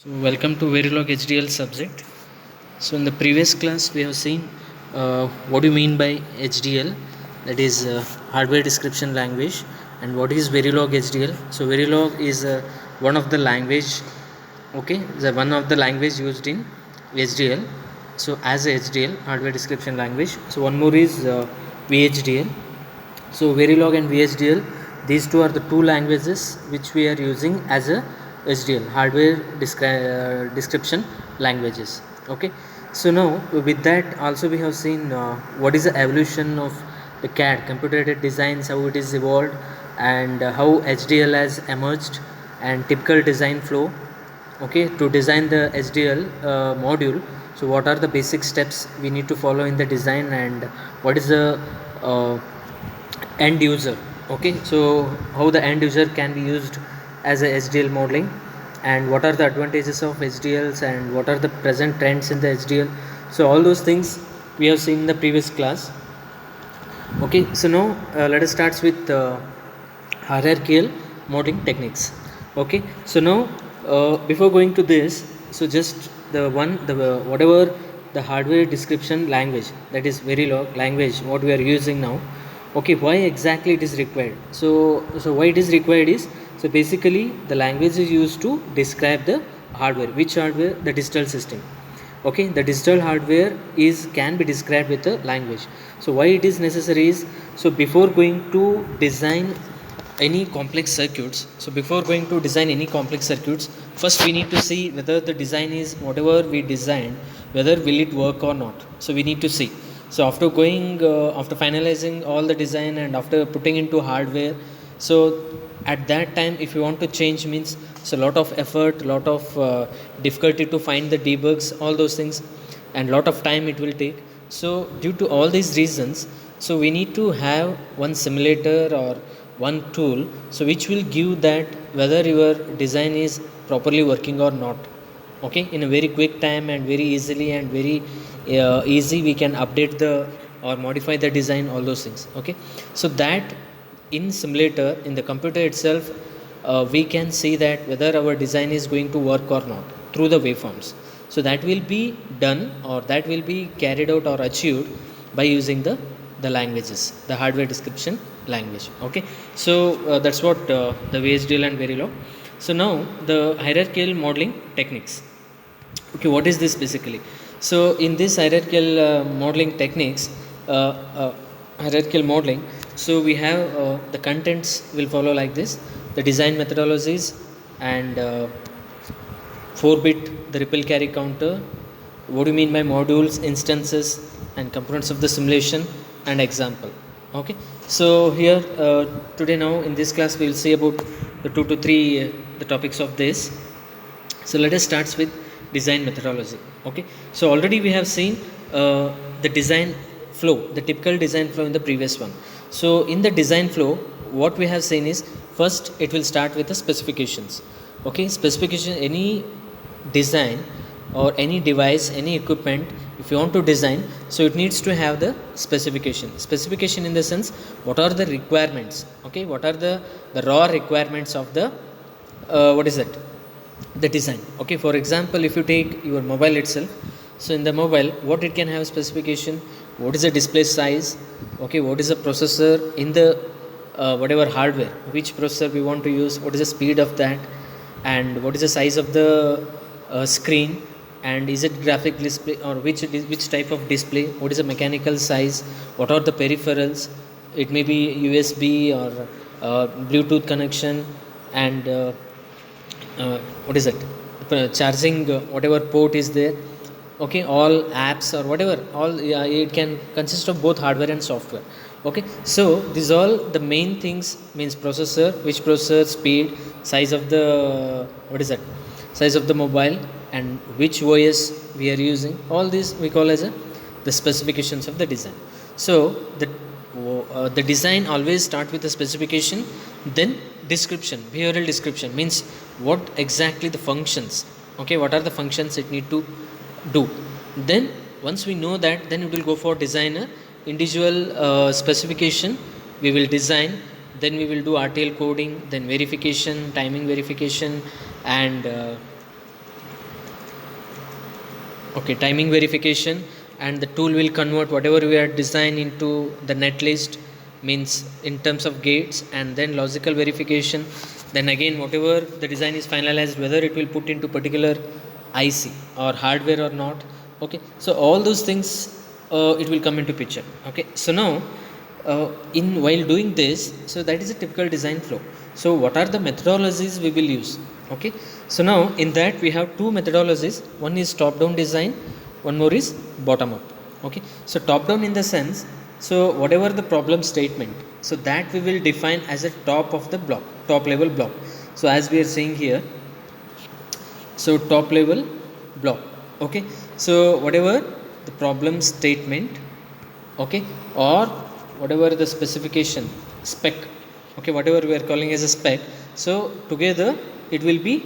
So welcome to Verilog HDL subject. So in the previous class we have seen what do you mean by HDL, that is hardware description language, and what is Verilog HDL. So Verilog is one of the language, okay, the one of the language used in HDL. So as a HDL, hardware description language. So one more is VHDL. So Verilog and VHDL, these two are the two languages which we are using as a HDL, hardware description languages. Okay. So now with that also we have seen what is the evolution of the CAD, computer aided designs, how it is evolved, and how HDL has emerged, and typical design flow. Okay, to design the HDL module. So what are the basic steps we need to follow in the design, and what is the uh, end user. Okay, so how the end user can be used as a HDL modeling, and what are the advantages of HDLs, and what are the present trends in the HDL. So all those things we have seen in the previous class. Okay, so now let us start with hierarchical modeling techniques. Okay, so now before going to this, so just the whatever the hardware description language, that is Verilog language what we are using now. Okay, why exactly it is required? So why it is required is, so basically the language is used to describe the hardware. Which hardware? The digital system. Okay, the digital hardware is can be described with a language. So why it is necessary is, so before going to design any complex circuits, so before going to design any complex circuits, first we need to see whether the design is whatever we designed, whether will it work or not. So we need to see. So after going after finalizing all the design and after putting into hardware, so at that time if you want to change means, so lot of effort, lot of difficulty to find the debugs, all those things, and lot of time it will take. So due to all these reasons, so we need to have one simulator or one tool, so which will give that whether your design is properly working or not. Okay, in a very quick time and very easily and very easy we can update the or modify the design, all those things. Okay, so that in simulator in the computer itself we can see that whether our design is going to work or not through the waveforms. So that will be done, or that will be carried out or achieved by using the languages, the hardware description language. Okay, so that's what the VHDL and Verilog. So now the hierarchical modeling techniques. Okay, what is this basically? So in this hierarchical modeling techniques, uh, uh, hierarchical modeling, so we have the contents will follow like this: the design methodologies, and 4-bit the ripple carry counter, what do you mean by modules, instances, and components of the simulation, and example. Okay, so here today now in this class we will see about the 2 to 3 the topics of this. So let us start with design methodology. Okay, so already we have seen the design flow, the typical design flow in the previous one. So in the design flow what we have seen is, first it will start with the specifications. Okay, specification, any design or any device, any equipment, if you want to design, so it needs to have the specification in the sense what are the requirements. Okay, what are the raw requirements of the what is that, the design. Okay, for example if you take your mobile itself, so in the mobile what it can have specification, what is the display size. Okay, what is the processor in the whatever hardware, which processor we want to use, what is the speed of that, and what is the size of the screen, and is it graphic display or which type of display, what is the mechanical size, what are the peripherals, it may be USB or Bluetooth connection, and what is it, charging whatever port is there. Okay, all apps or whatever, all it can consist of both hardware and software. Okay, so these all the main things means processor, which processor, speed, size of the what is that, size of the mobile, and which OS we are using, all these we call as the specifications of the design. So the design always start with the specification, then description, behavioral description means what exactly the functions. Okay, what are the functions it need to do. Then once we know that, then we will go for designer individual specification, we will design, then we will do RTL coding, then verification, timing verification, and Okay, timing verification, and the tool will convert whatever we are designed into the netlist, means in terms of gates, and then logical verification, then again whatever the design is finalized, whether it will put into particular IC or hardware or not. Okay, so all those things it will come into picture. Okay, so now in while doing this, so that is a typical design flow. So what are the methodologies we will use? Okay, so now in that we have two methodologies. One is top down design, one more is bottom up. Okay, so top down in the sense, so whatever the problem statement, so that we will define as a top of the block, top level block. So as we are saying here, so top level block. Okay, so whatever the problem statement, okay, or whatever the specification spec, okay, whatever we are calling as a spec, so together it will be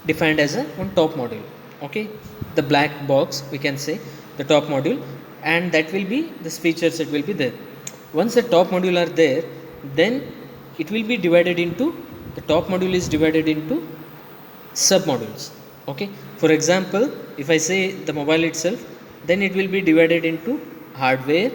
defined as a one top module. Okay, the black box we can say, the top module, and that will be the features that will be there. Once the top module are there, then it will be divided into, the top module is divided into sub modules. Okay, for example, if I say the mobile itself, then it will be divided into hardware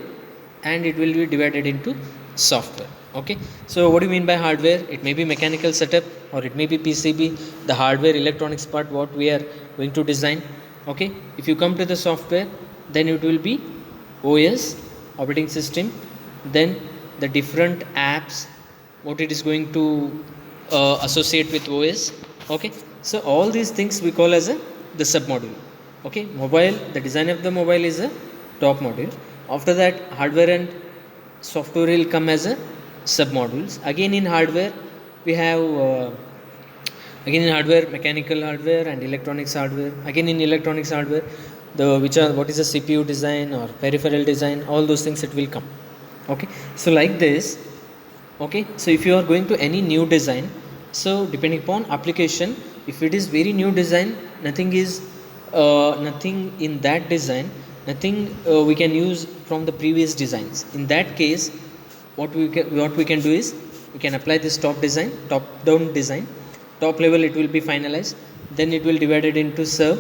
and it will be divided into software. Okay, so what do you mean by hardware? It may be mechanical setup or it may be PCB, the hardware electronics part what we are going to design. Okay, if you come to the software, then it will be OS, operating system, then the different apps what it is going to associate with OS. Okay, so all these things we call as a the sub module. Okay, mobile, the design of the mobile is a top module. After that, hardware and software will come as a sub modules. Again in hardware we have again in hardware mechanical hardware and electronics hardware. Again in electronics hardware, the which are what is a CPU design or peripheral design, all those things it will come. Okay, so like this. Okay, so if you are going to any new design, so depending upon application, if it is very new design, nothing is nothing in that design, nothing we can use from the previous designs. In that case, what we can do is we can apply this top design, top down design. Top level it will be finalized, then it will divided into sub.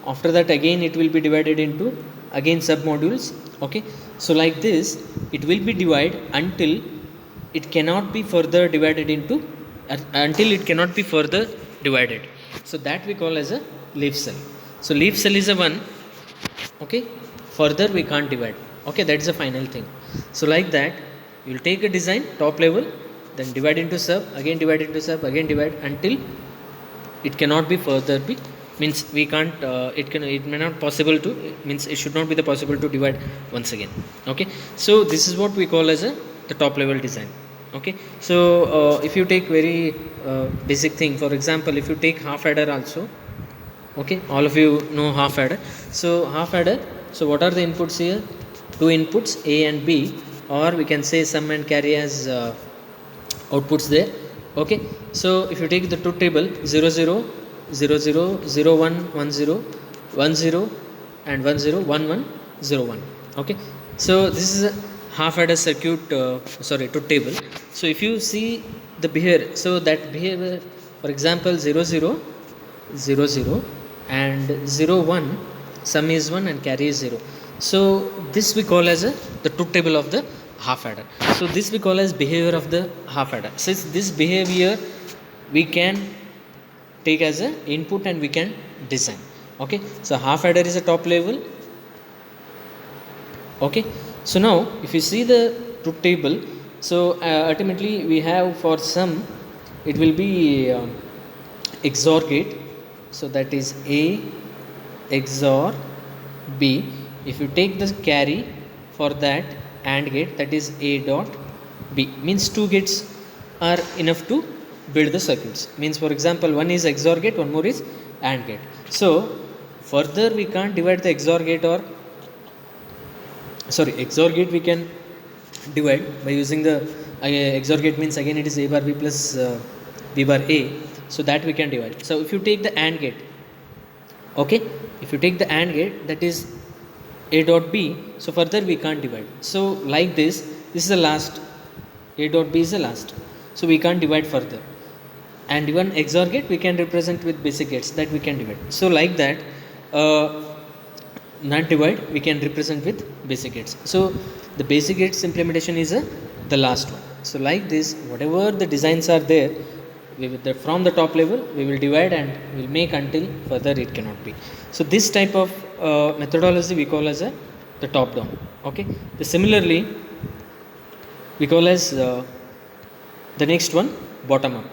After that again it will be divided into again sub modules. Okay, so like this it will be divided until it cannot be further divided into until it cannot be further divided. So that we call as a leaf cell. So leaf cell is a one. Okay, further we can't divide. Okay, that is the final thing. So like that you will take a design top level, then divide into sub, again divide into sub, again divide until it cannot be further be, means we can't it may not possible to, means it should not be the possible to divide once again. Okay, so this is what we call as a the top level design. Okay, so if you take very basic thing, for example, if you take half adder also. Okay, all of you know half adder. So half adder, so what are the inputs here? Two inputs A and B, or we can say sum and carry as outputs there. Okay, so if you take the truth table 0 0 0 0 0 1 1 0 1 0 and 1 0 1 1 0 1. Okay, so this is a half adder circuit truth table. So if you see the behavior, so that behavior, for example 0 0 0 0 and 0 1, sum is 1 and carry is 0. So this we call as the truth table of the half adder. So this we call as behavior of the half adder. Since this behavior we can take as a input and we can design. Okay, so half adder is a top level. Okay, so now if you see the truth table, so ultimately we have for some it will be XOR gate. So that is A XOR B. If you take the carry for that AND gate, that is A dot B, means two gates are enough to build the circuits. Means for example one is XOR gate, one more is AND gate. So further we can't divide the XOR gate or XOR gate we can divide by using the XOR gate, means again it is A bar B plus B bar A. So that we can divide. So if you take the AND gate, okay, if you take the AND gate, that is A dot B, so further we can't divide. So like this is the last, A dot B is the last, so we can't divide further. And even XOR gate we can represent with basic gates, that we can divide. So like that not divide, we can represent with basic gates. So the basic gates implementation is the last one. So like this, whatever the designs are there, from the top level we will divide and we will make until further it cannot be. So this type of methodology we call as the top down. Okay, similarly we call as the next one bottom up.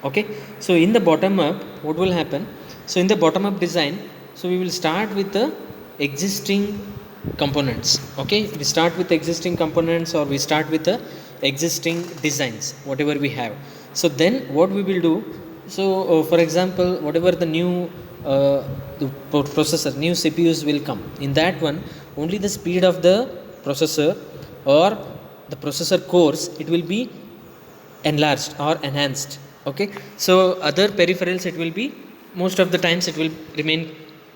Okay, so in the bottom up what will happen, so in the bottom up design, so we will start with the existing components. Okay, we start with existing components or we start with the existing designs whatever we have. So then what we will do, so for example whatever the new the processor, new CPUs will come, in that one only the speed of the processor or the processor cores it will be enlarged or enhanced. Okay, so other peripherals it will be, most of the times it will remain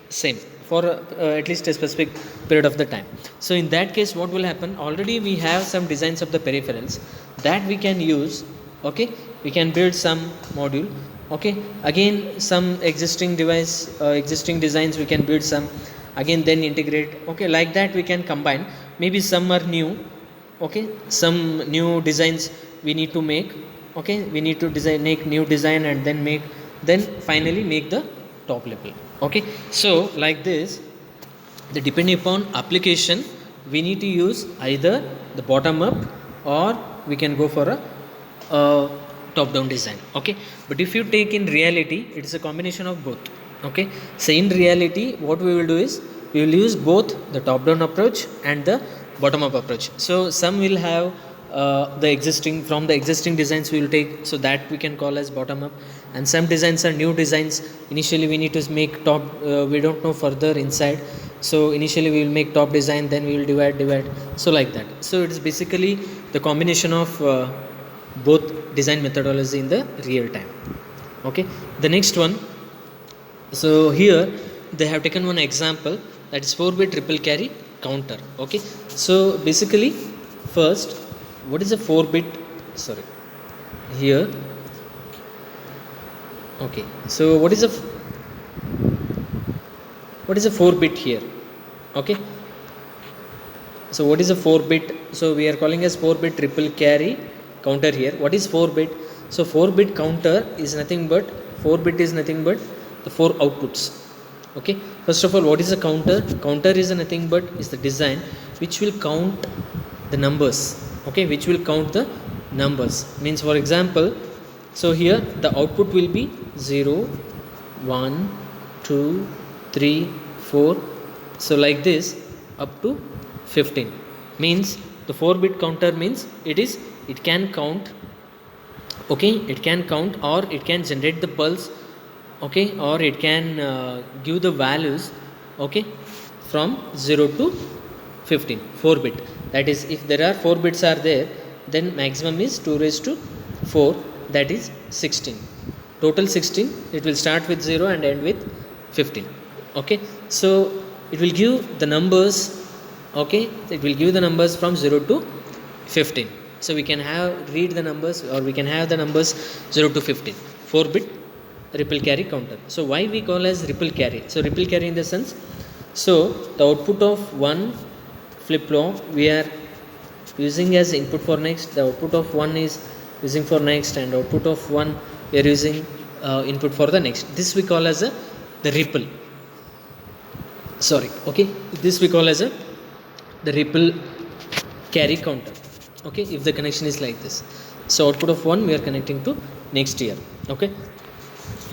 same for at least a specific period of the time. So in that case what will happen, already we have some designs of the peripherals that we can use. Okay, we can build some module. Okay, again some existing device, existing designs we can build some, again then integrate. Okay, like that we can combine, maybe some are new. Okay, some new designs we need to make. Okay, we need to design, make new design and then finally make the top level. Okay, so like this, the depending upon application we need to use either the bottom up or we can go for a top down design. Okay, but if you take in reality it is a combination of both. Okay, so in reality what we will do is we will use both the top down approach and the bottom up approach. So some will have the existing, from the existing designs we will take, so that we can call as bottom up, and some designs are new designs. Initially we need to make top, we don't know further inside, so initially we will make top design, then we will divide, so like that. So it is basically the combination of both design methodology in the real time. Okay, the next one, so here they have taken one example, that is 4-bit triple carry counter. Okay, so basically first, what is a 4-bit, sorry, here. Okay, so what is a 4-bit here? Okay, so what is a 4-bit? So we are calling as 4-bit triple carry counter here. What is 4-bit? So 4-bit counter is nothing but, 4-bit is nothing but the 4 outputs. Okay, first of all, what is a counter? Counter is nothing but is the design which will count the numbers. Okay, which will count the numbers, means for example, so here the output will be 0, 1, 2, 3, 4, so like this up to 15. Means the 4-bit counter means it can count. Okay, it can count or it can generate the pulse. Okay, or it can give the values. Okay, from 0 to 15, 4-bit. That is, if there are 4 bits are there, then maximum is 2 raised to 4, that is 16. Total 16. It will start with 0 and end with 15. Okay, so it will give the numbers. Okay, it will give the numbers from 0 to 15. So we can read the numbers, or we can have the numbers 0 to 15. 4-bit ripple carry counter. So why we call as ripple carry? So ripple carry in the sense, so the output of one flip flop we are using as input for next, the output of one is using for next, and output of one we are using input for the next. This we call as the ripple. Sorry. Okay, this we call as the ripple carry counter. Okay, if the connection is like this, so output of one we are connecting to next here. Okay,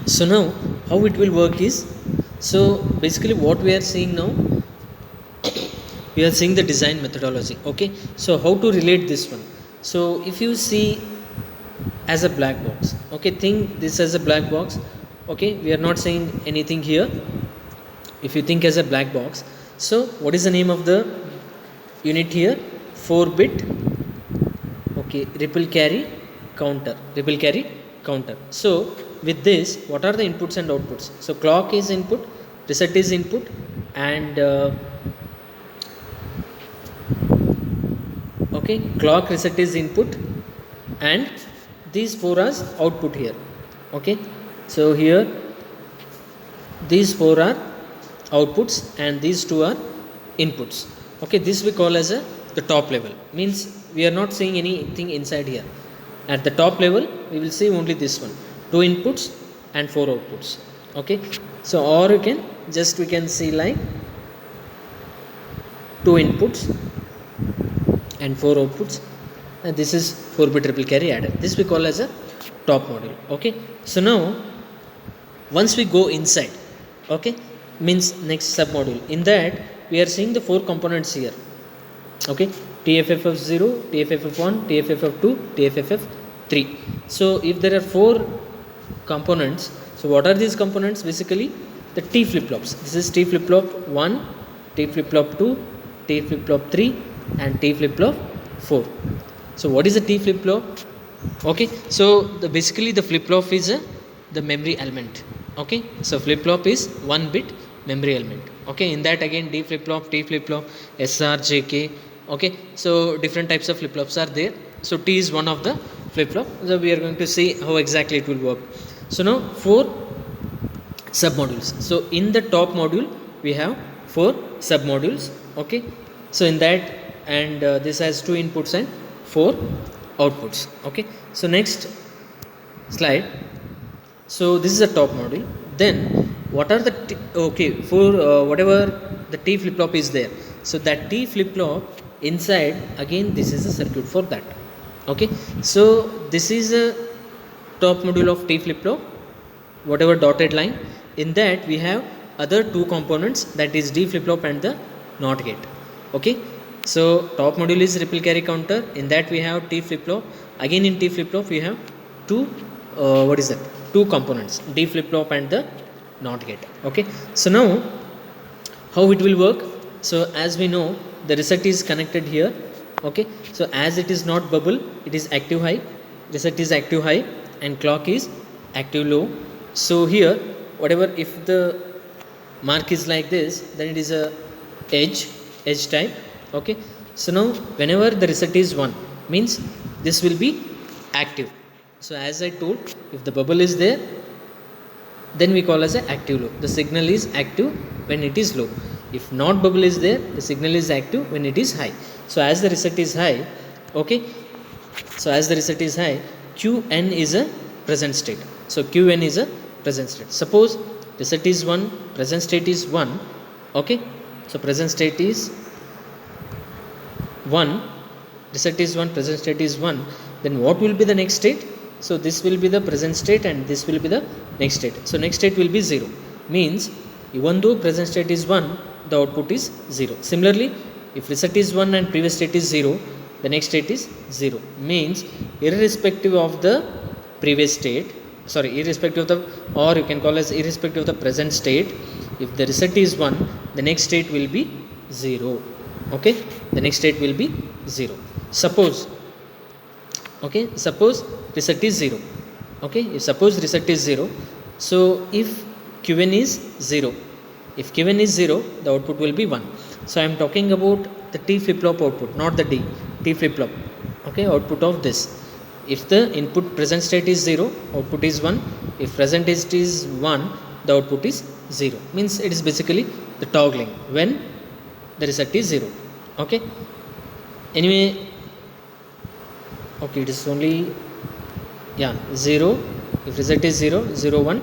so now how it will work is, so basically what we are seeing now, we are seeing the design methodology. Okay, so how to relate this one? So if you see as a black box, okay, think this as a black box. Okay, we are not saying anything here. If you think as a black box, so what is the name of the unit here? 4-bit, okay, ripple carry counter. Ripple carry counter. So with this, what are the inputs and outputs? So clock is input, reset is input, and okay, clock, reset is input, and these 4 are output here. Okay, so here these 4 are outputs and these two are inputs. Okay, this we call as the top level, means we are not seeing anything inside here. At the top level we will see only this one, two inputs and four outputs. Okay, so or you can just we can see like two inputs and four outputs, and this is 4-bit triple carry adder. This we call as a top module. Okay, so now once we go inside, okay, means next sub module, in that we are seeing the four components here. Okay, TFFF0, TFFF1, TFFF2, TFFF3. so if there are four components, so what are these components? Basically the T flip flops. This is T flip flop 1, T flip flop 2, T flip flop 3 and T flip flop 4. So what is a T flip flop? Okay, so basically the flip flop is the memory element. Okay, so flip flop is 1 bit memory element. Okay, in that again D flip flop, T flip flop, SR, JK. Okay, so different types of flip flops are there. So T is one of the flip flop. So we are going to see how exactly it will work. So now four sub modules. So in the top module we have four sub modules. Okay, so in that, and this has two inputs and four outputs. Okay, so next slide. So this is a top module. Then what are the for whatever the T flip flop is there, so that T flip flop inside again this is a circuit for that. Okay, so this is a top module of T flip flop, whatever dotted line. In that we have other two components, that is D flip flop and the NOT gate. Okay, so top module is ripple carry counter. In that we have T flip flop. Again in T flip flop we have two two components, D flip flop and the NOT gate. Okay, so now how it will work? So as we know, the reset is connected here. Okay, so as it is not bubble, it is active high, reset is active high and clock is active low. So here whatever, if the mark is like this, then it is a edge type. Okay, so now whenever the reset is 1, means this will be active. So as I told, if the bubble is there, then we call as a active low. The signal is active when it is low. If not bubble is there, the signal is active when it is high. So as the reset is high, okay, so as the reset is high, Qn is a present state. So Qn is a present state. Suppose reset is 1, present state is 1. Okay, so present state is 1, reset is 1, present state is 1. Then what will be the next state? So this will be the present state and this will be the next state. So next state will be 0. Means even though present state is 1, the output is 0. Similarly, if reset is 1 and previous state is 0, the next state is 0. Means irrespective of the previous state, irrespective of the, or you can call as irrespective of the present state, if the reset is 1, the next state will be 0. Okay, the next state will be 0. Suppose reset is 0. Okay, if suppose reset is 0, so if Qn is 0, if Qn is 0, the output will be 1. So I am talking about the T flip flop output, not the T flip flop. Okay, output of this. If the input present state is 0, output is 1. If present state is 1, the output is 0. Means it is basically the toggling when the reset is 0. Okay, anyway, okay, it is only 0. If reset is 0, 0, 1,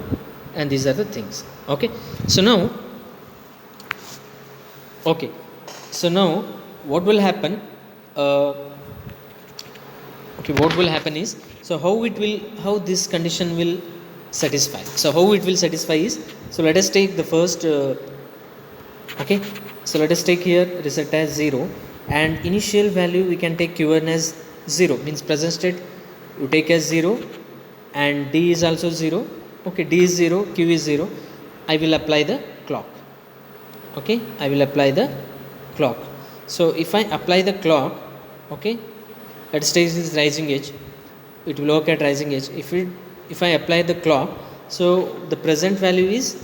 and these are the things. Okay, so now what will happen? What will happen is, so how this condition will satisfy. So how it will satisfy is, so let us take the first okay, so let us take here reset as 0 and initial value we can take Q1 as 0, means present state you take as 0 and D is also 0. Okay, D is 0, Q is 0. I will apply the clock. Okay, I will apply the clock. So if I apply the clock, okay, let's take this rising edge, it will work at rising edge. If I apply the clock, so the present value is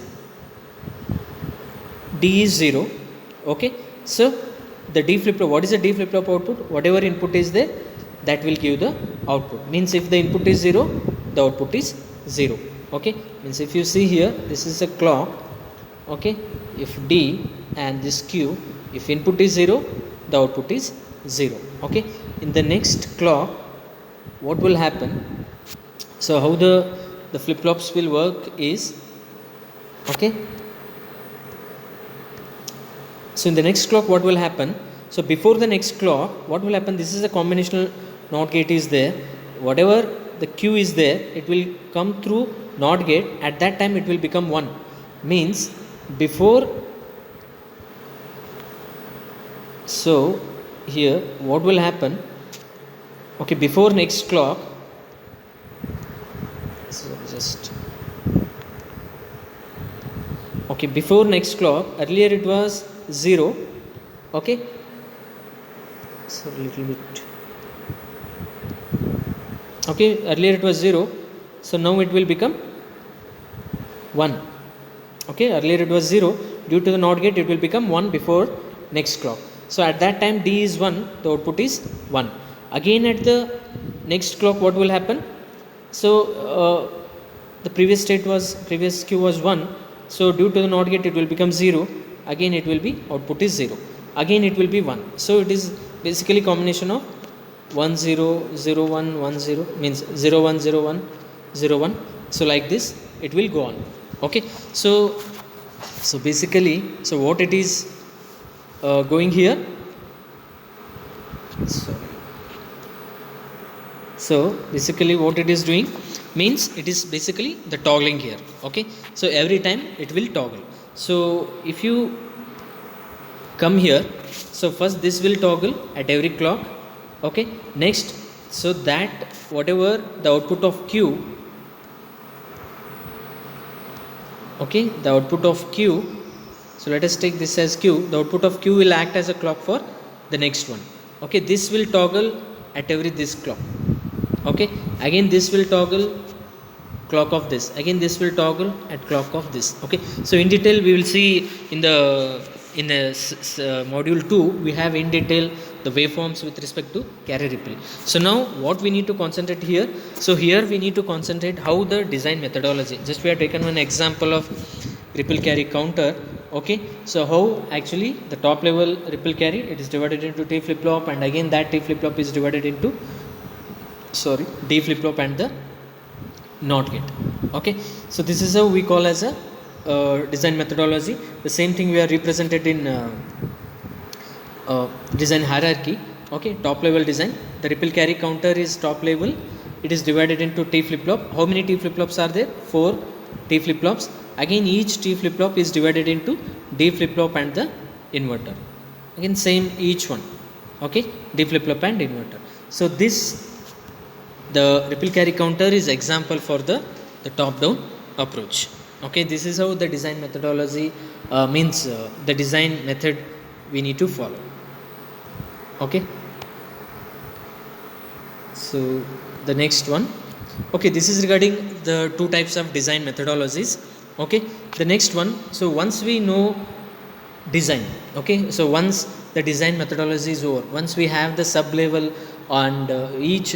D is 0. Okay, so the D flip flop, what is the D flip flop output? Whatever input is there, that will give the output. Means if the input is 0, the output is 0. Okay, means if you see here, this is a clock. okay, if D and this Q, if input is 0, the output is 0. Okay, in the next clock what will happen, so how the flip flops will work is, okay, so in the next clock what will happen, so before the next clock what will happen, this is a combinational NOT gate is there, whatever the Q is there, it will come through NOT gate, at that time it will become 1, means before, so here what will happen, okay, before next clock, so just, okay, before next clock, earlier it was 0, okay, so little bit, okay, earlier it was 0, so now it will become 1, okay, earlier it was 0, due to the NOT gate it will become 1 before next clock, so at that time D is 1, the output is 1, again at the next clock what will happen, so the previous Q was 1, so due to the NOT gate it will become 0, again it will be, output is 0, again it will be 1, so it is basically combination of 1 0 0 1 1 0, means 0 1 0 1 0 1, so like this it will go on. Okay, so basically, so what it is going here, so basically what it is doing means, it is basically the toggling here. Okay, so every time it will toggle, so if you come here, so first this will toggle at every clock, okay, next, so that whatever the output of Q, okay, the output of Q, so let us take this as Q, the output of Q will act as a clock for the next one, okay, this will toggle at every this clock, okay, again this will toggle clock of this, again this will toggle at clock of this. Okay, so in detail we will see in the module 2 we have in detail the waveforms with respect to carry ripple. So now what we need to concentrate here, so here we need to concentrate how the design methodology, just we have taken one example of ripple carry counter. Okay, so how actually the top level ripple carry, it is divided into T flip flop, and again that T flip flop is divided into, sorry, D flip flop and the NOT gate. Okay, so this is how we call as a design methodology. The same thing we are represented in design hierarchy. Okay, top level design, the ripple carry counter is top level, it is divided into T flip flop. How many T flip flops are there? 4 T flip flops. Again each T flip flop is divided into D flip flop and the inverter. Again same each one. Okay, D flip flop and inverter. So this, the ripple carry counter is example for the top down approach. Okay, this is how the design methodology means the design method we need to follow. Okay, so the next one, okay, this is regarding the two types of design methodologies. Okay, the next one, so once we know design, okay, so once the design methodology is over, once we have the sub level and each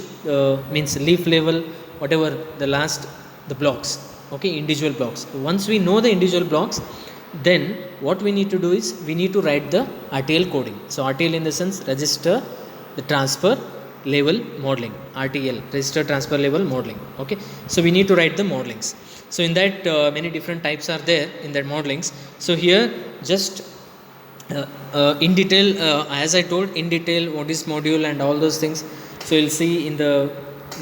means leaf level, whatever the last, the blocks, okay, individual blocks, once we know the individual blocks, then what we need to do is we need to write the RTL coding. So RTL in the sense register the transfer level modeling, RTL, register transfer level modeling. Okay, so we need to write the modelings. So in that many different types are there in that modelings. So here just in detail, as I told in detail what is module and all those things, so you'll see in the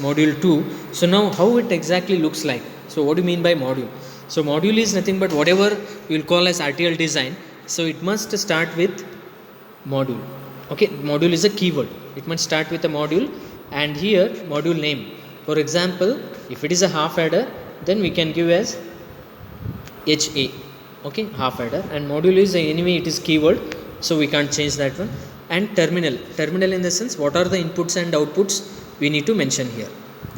module 2. So now how it exactly looks like. So what do you mean by module? So module is nothing but whatever you will call as RTL design, so it must start with module. Okay, module is a keyword, it must start with a module, and here module name. For example, if it is a half adder, then we can give as HA. Okay, half adder, and module is anyway it is keyword, so we can't change that one. And terminal in the sense what are the inputs and outputs we need to mention here.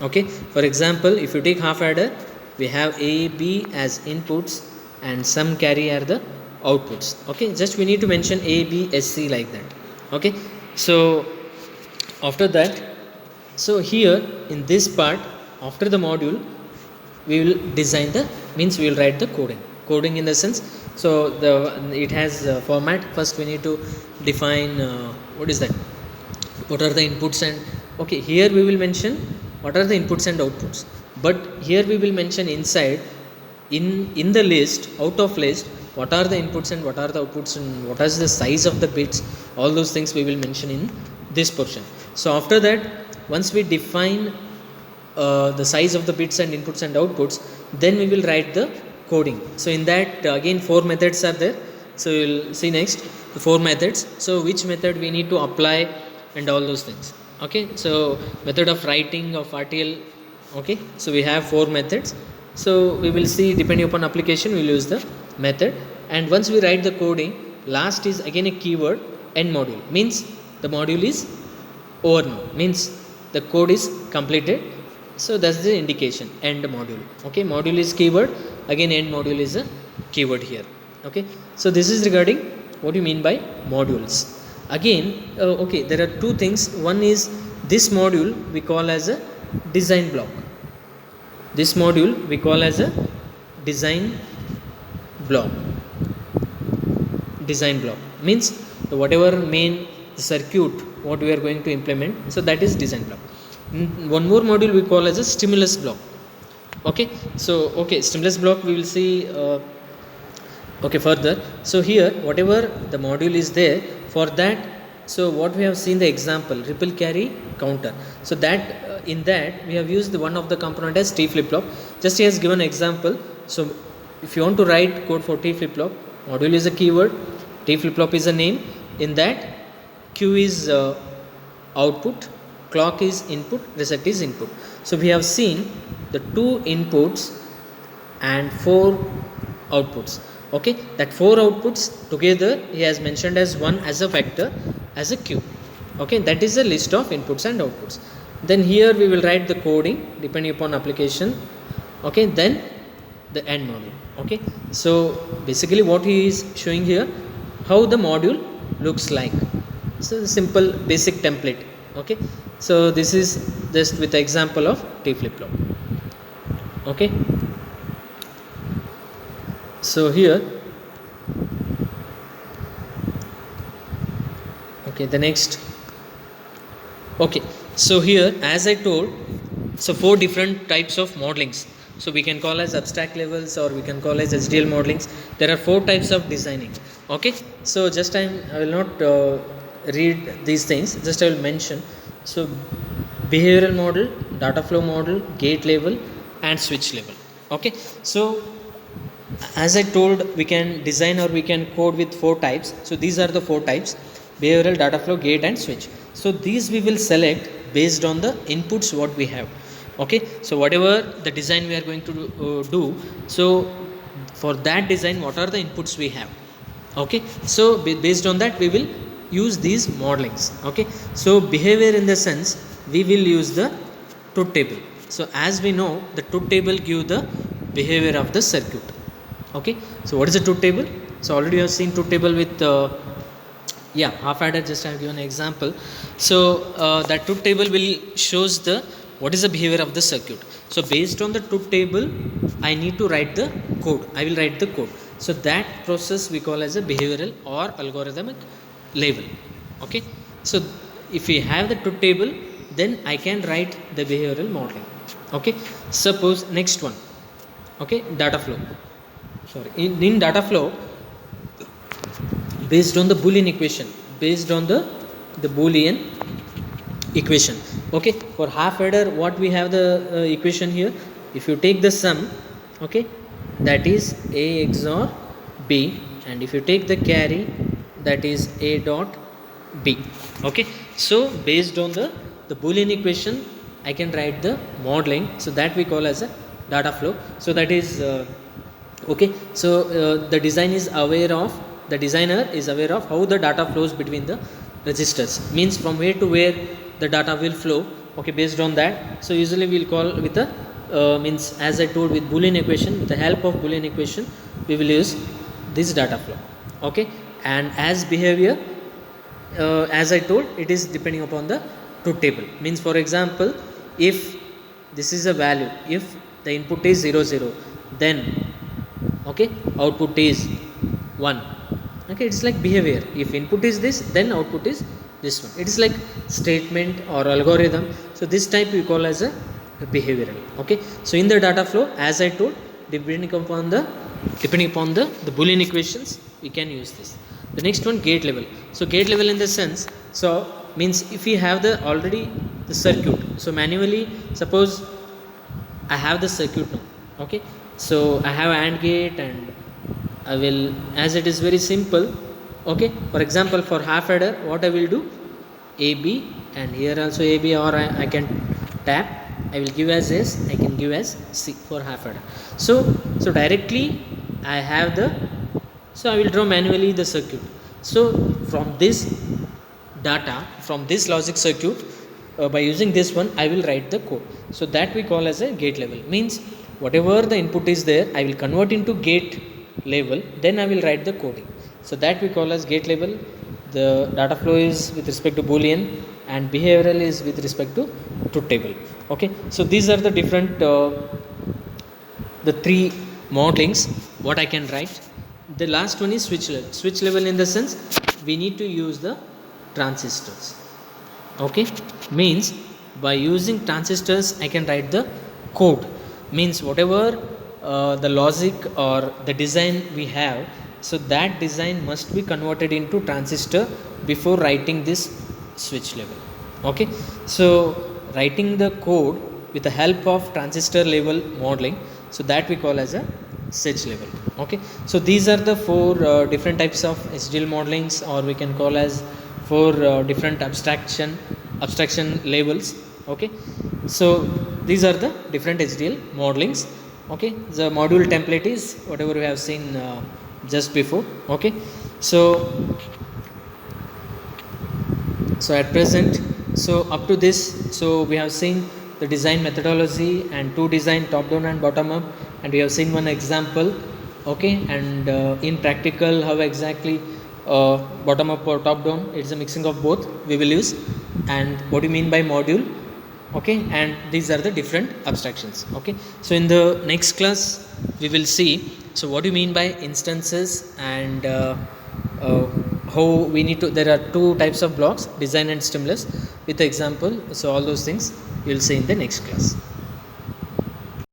Okay, for example, if you take half adder, we have A, B as inputs and some carry are the outputs. Okay, just we need to mention A, B, S, C like that. Okay, so after that, so here in this part, after the module we will design the, means we will write the coding in the sense So it has format. First we need to define what is that, what are the inputs, and okay, here we will mention what are the inputs and outputs, but here we will mention inside in the list, out of list, what are the inputs and what are the outputs and what is the size of the bits. All those things we will mention in this portion. So after that, once we define the size of the bits and inputs and outputs, then we will write the coding. So in that again 4 methods are there. So we will see next the 4 methods. So which method we need to apply and all those things. Okay, so method of writing of RTL. Okay, so we have 4 methods. So we will see, depending upon application we will use the method. And once we write the coding, last is again a keyword, end module, means the module is over now, means the code is completed. So that's the indication, end module. Okay, module is keyword, again end module is a keyword here. Okay, so this is regarding what you mean by modules. Again okay, there are two things. One is this module we call as a design block. This module we call as a design block. Design block means whatever main circuit what we are going to implement, so that is design block. One more module we call as a stimulus block. Okay, so okay, stimulus block we will see okay further. So here whatever the module is there, for that, so what we have seen the example, ripple carry counter. So that in that we have used the one of the component as T flip flop. Just he has given example. So if you want to write code for T flip flop, module is a keyword, T flip flop is a name. In that Q is output, clock is input, reset is input. So we have seen the 2 inputs and 4 outputs. Okay, that 4 outputs together he has mentioned as one as a vector, as a Q. Okay, that is a list of inputs and outputs. Then here we will write the coding depending upon application. Okay, then the end module. Okay, so basically what he is showing here, how the module looks like. So the simple basic template. Okay, so this is just with the example of T flip flop. Okay, so here okay, the next. Okay, so here as I told, so 4 different types of modelings. So we can call as abstract levels or we can call as HDL modelings. There are 4 types of designing. Okay, so just I will not read these things, just I will mention. So behavioral model, data flow model, gate level and switch level. Okay, so as I told, we can design or we can code with 4 types. So these are the 4 types: behavioral, data flow, gate and switch. So these we will select based on the inputs what we have. Okay, so whatever the design we are going to do, so for that design what are the inputs we have. Okay, so based on that we will use these modelings. Okay, so behavior in the sense we will use the truth table. So as we know, the truth table give the behavior of the circuit. Okay, so what is the truth table? So already you have seen truth table with yeah, half adder. Just I have given an example. So that truth table will shows the what is the behavior of the circuit. So based on the truth table I need to write the code. I will write the code. So that process we call as a behavioral or algorithmic level. Okay, so if we have the truth table, then I can write the behavioral modeling. Okay, suppose next one. Okay, data flow. Sorry, in data flow, based on the Boolean equation, based on the Boolean equation. Okay, for half adder what we have the equation here, if you take the sum, okay, that is A XOR B, and if you take the carry, that is A dot B. Okay, so based on the Boolean equation I can write the modeling, so that we call as a data flow. So that is okay, so the designer is aware of how the data flows between the registers, means from where to where the data will flow. Okay, based on that, so usually we will call with a means, as I told, with Boolean equation, with the help of Boolean equation we will use this data flow. Okay, and as behavior, as I told, it is depending upon the truth table. Means for example, if this is a value, if the input is 0 0, then okay, output is 1. Okay, it's like behavior. If input is this, then output is this one. It is like statement or algorithm. So this type we call as a behavioral. Okay, so in the data flow, as I told, depending upon the Boolean equations, we can use this. The next one, gate level. So gate level in the sense, so means if we have the already the circuit, so manually, suppose I have the circuit now. Okay, so I have AND gate, and I will, as it is very simple. Okay, for example, for half adder, what I will do, AB, and here also AB, or I can tap. I will give as S, I can give as C for half adder. So directly I have the, so I will draw manually the circuit. So from this data, from this logic circuit, by using this one, I will write the code. So that we call as a gate level. Means whatever the input is there, I will convert into gate level, then I will write the coding. So that we call as gate level. The data flow is with respect to Boolean, and behavioral is with respect to truth table. Okay, so these are the different the three modelings what I can write. The last one is switch level. Switch level in the sense, we need to use the transistors. Okay, means by using transistors I can write the code. Means whatever the logic or the design we have, so that design must be converted into transistor before writing this switch level. Okay, so writing the code with the help of transistor level modeling, so that we call as a switch level. Okay, so these are the four different types of HDL modelings, or we can call as four different abstraction levels. Okay, so these are the different HDL modelings. Okay, the module template is whatever we have seen just before. Okay, so at present, so up to this, so we have seen the design methodology and two design, top down and bottom up, and we have seen one example. Okay, and in practical, how exactly bottom up or top down, it's a mixing of both we will use, and what do you mean by module. Okay, and these are the different abstractions. Okay, so in the next class we will see, so what do you mean by instances, and how we need to, there are two types of blocks, design and stimulus, with the example. So all those things we will see in the next class.